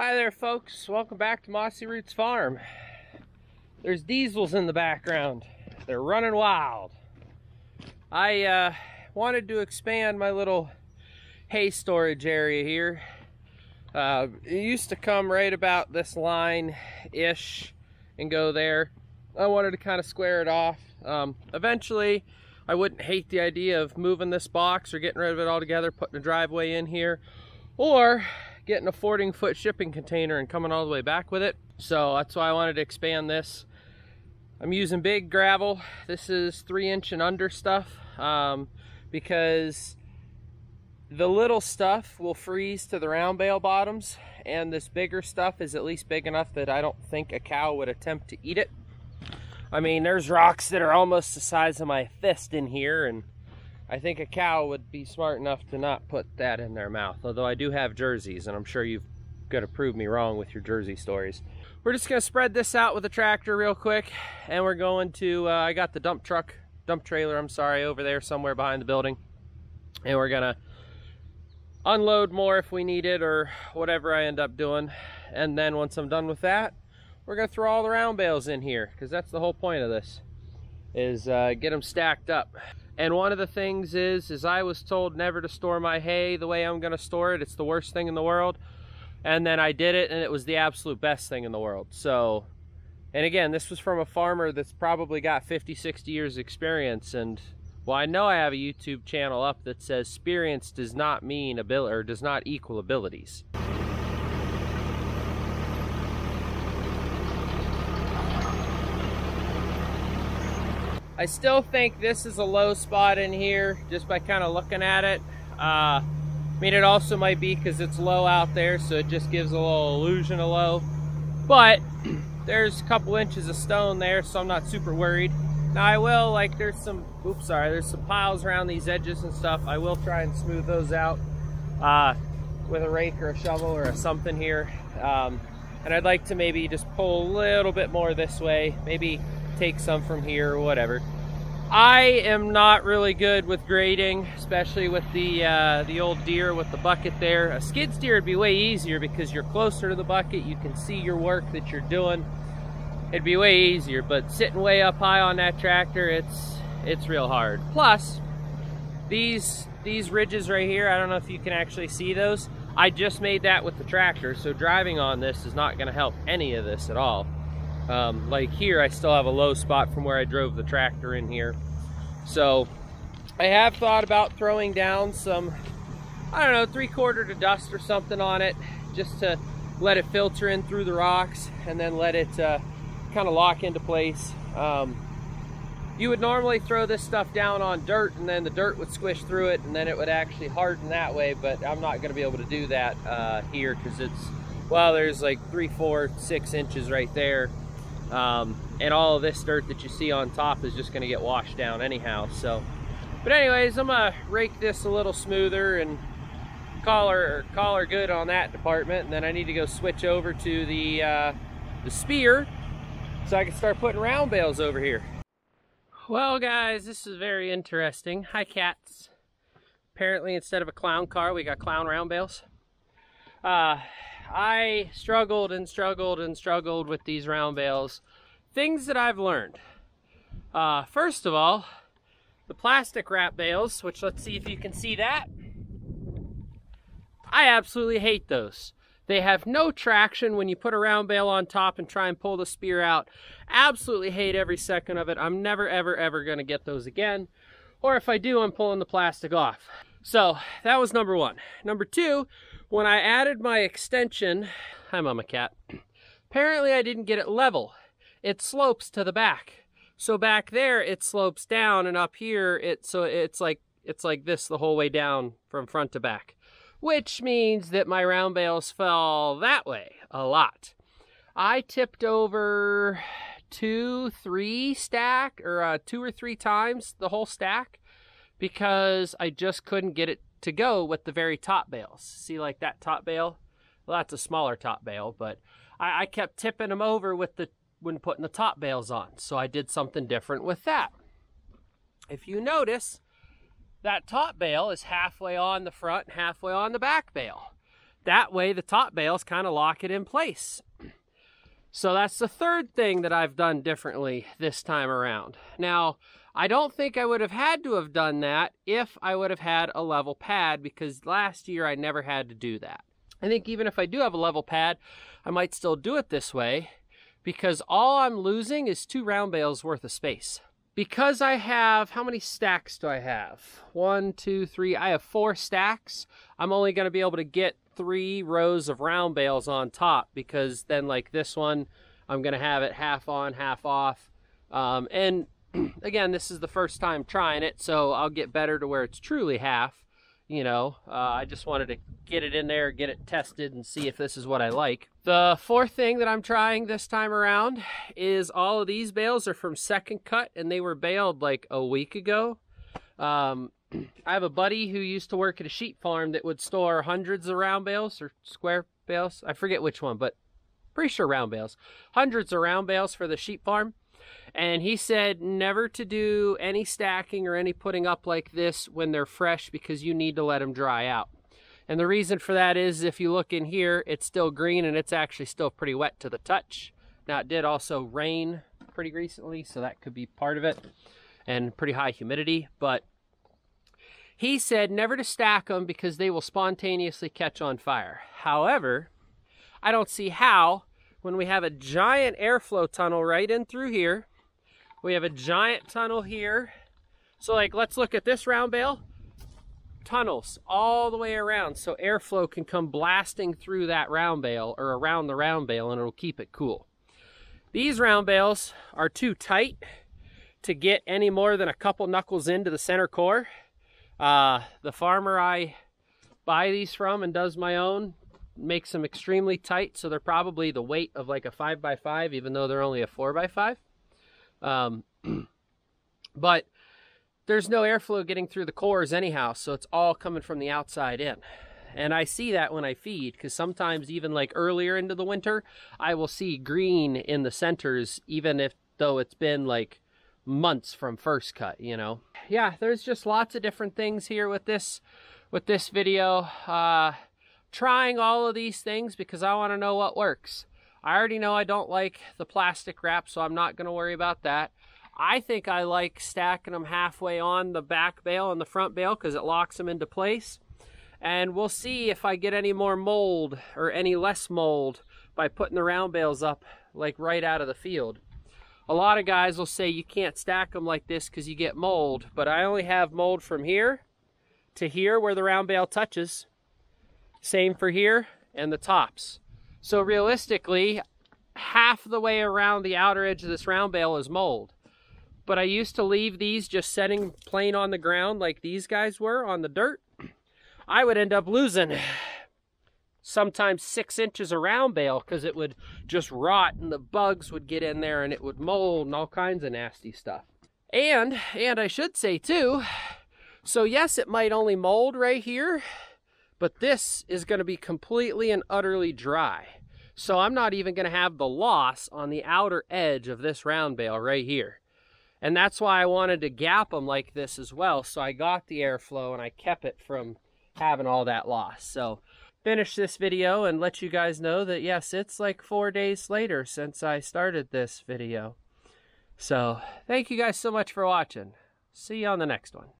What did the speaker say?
Hi there folks, welcome back to Mossy Roots Farm. There's diesels in the background. They're running wild. I wanted to expand my little hay storage area here. It used to come right about this line-ish and go there. I wanted to kind of square it off. Eventually, I wouldn't hate the idea of moving this box or getting rid of it altogether, putting a driveway in here, or getting a 14-foot shipping container and coming all the way back with it. So that's why I wanted to expand this. I'm using big gravel. This is 3-inch and under stuff because the little stuff will freeze to the round bale bottoms, and this bigger stuff is at least big enough that I don't think a cow would attempt to eat it. I mean, there's rocks that are almost the size of my fist in here, and I think a cow would be smart enough to not put that in their mouth. Although I do have jerseys, and I'm sure you've got to prove me wrong with your jersey stories. We're just gonna spread this out with a tractor real quick, and we're going to, I got the dump trailer, over there somewhere behind the building. And we're gonna unload more if we need it, or whatever I end up doing. And then once I'm done with that, we're gonna throw all the round bales in here, because that's the whole point of this, is get them stacked up. And one of the things is I was told never to store my hay the way I'm gonna store it. It's the worst thing in the world. And then I did it, and it was the absolute best thing in the world. So, and again, this was from a farmer that's probably got 50, 60 years experience. And well, I know I have a YouTube channel up that says experience does not mean ability, or does not equal abilities. I still think this is a low spot in here, just by kind of looking at it. I mean, it also might be because it's low out there, so it just gives a little illusion of low. But there's a couple inches of stone there, so I'm not super worried. Now I will, like, there's some piles around these edges and stuff. I will try and smooth those out with a rake or a shovel or something here. And I'd like to maybe just pull a little bit more this way, maybe take some from here or whatever. I am not really good with grading, especially with the old deer with the bucket there. A skid steer would be way easier because you're closer to the bucket, you can see your work that you're doing. It'd be way easier, but sitting way up high on that tractor, it's real hard. Plus, these ridges right here, I don't know if you can actually see those. I just made that with the tractor, so driving on this is not gonna help any of this at all. Like here, I still have a low spot from where I drove the tractor in here. So I have thought about throwing down some, I don't know, 3/4 to dust or something on it, just to let it filter in through the rocks and then let it kind of lock into place. You would normally throw this stuff down on dirt, and then the dirt would squish through it, and then it would actually harden that way, but I'm not going to be able to do that here, because it's, well, there's like 3, 4, 6 inches right there. And all of this dirt that you see on top is just going to get washed down anyhow. So, but anyways, I'm gonna rake this a little smoother and call her good on that department. And then I need to go switch over to the spear so I can start putting round bales over here. Well, guys, this is very interesting. Hi, cats. Apparently, instead of a clown car, we got clown round bales. I struggled and struggled and struggled with these round bales. Things that I've learned. First of all, the plastic wrap bales, which, let's see if you can see that. I absolutely hate those. They have no traction when you put a round bale on top and try and pull the spear out. Absolutely hate every second of it. I'm never, ever, ever going to get those again. Or if I do, I'm pulling the plastic off. So that was number one. Number two, when I added my extension, hi Mama Cat, apparently I didn't get it level. It slopes to the back. So back there it slopes down, and up here it's like this the whole way down from front to back. Which means that my round bales fell that way a lot. I tipped over 2 or 3 times the whole stack because I just couldn't get it to go with the very top bales. See, like that top bale? Well, that's a smaller top bale, but I kept tipping them over when putting the top bales on. So I did something different with that. If you notice, that top bale is halfway on the front and halfway on the back bale. That way the top bales kind of lock it in place. So that's the third thing that I've done differently this time around. Now, I don't think I would have had to have done that if I would have had a level pad, because last year I never had to do that. I think even if I do have a level pad, I might still do it this way, because all I'm losing is 2 round bales worth of space. Because I have, how many stacks do I have? 1, 2, 3, I have 4 stacks. I'm only going to be able to get 3 rows of round bales on top, because then like this one, I'm going to have it half on, half off. And again, this is the first time trying it, so I'll get better to where it's truly half. You know, I just wanted to get it in there, get it tested, and see if this is what I like. The fourth thing that I'm trying this time around is all of these bales are from second cut, and they were baled like a week ago. I have a buddy who used to work at a sheep farm that would store hundreds of round bales or square bales. I forget which one, but pretty sure round bales. Hundreds of round bales for the sheep farm. And he said never to do any stacking or any putting up like this when they're fresh, because you need to let them dry out. And the reason for that is, if you look in here, it's still green and it's actually still pretty wet to the touch. Now, it did also rain pretty recently, so that could be part of it, and pretty high humidity. But he said never to stack them because they will spontaneously catch on fire. However, I don't see how, when we have a giant airflow tunnel right in through here. We have a giant tunnel here. So like, let's look at this round bale. Tunnels all the way around, so airflow can come blasting through that round bale or around the round bale, and it'll keep it cool. These round bales are too tight to get any more than a couple knuckles into the center core. The farmer I buy these from and does my own makes them extremely tight, so they're probably the weight of like a 5x5, even though they're only a 4x5. But there's no airflow getting through the cores anyhow, so it's all coming from the outside in. And I see that when I feed, because sometimes even like earlier into the winter, I will see green in the centers, even though it's been like months from first cut, you know. Yeah, there's just lots of different things here with this video. Trying all of these things because I want to know what works. I already know I don't like the plastic wrap, so I'm not going to worry about that. I think I like stacking them halfway on the back bale and the front bale because it locks them into place. And we'll see if I get any more mold or any less mold by putting the round bales up like right out of the field. A lot of guys will say you can't stack them like this because you get mold, but I only have mold from here to here where the round bale touches. Same for here and the tops. So realistically, half the way around the outer edge of this round bale is mold. But I used to leave these just setting plain on the ground like these guys were on the dirt. I would end up losing sometimes 6 inches of round bale because it would just rot and the bugs would get in there and it would mold and all kinds of nasty stuff. And I should say too, so yes, it might only mold right here, but this is going to be completely and utterly dry. So I'm not even going to have the loss on the outer edge of this round bale right here. And that's why I wanted to gap them like this as well. So I got the airflow and I kept it from having all that loss. So finish this video and let you guys know that yes, it's like 4 days later since I started this video. So thank you guys so much for watching. See you on the next one.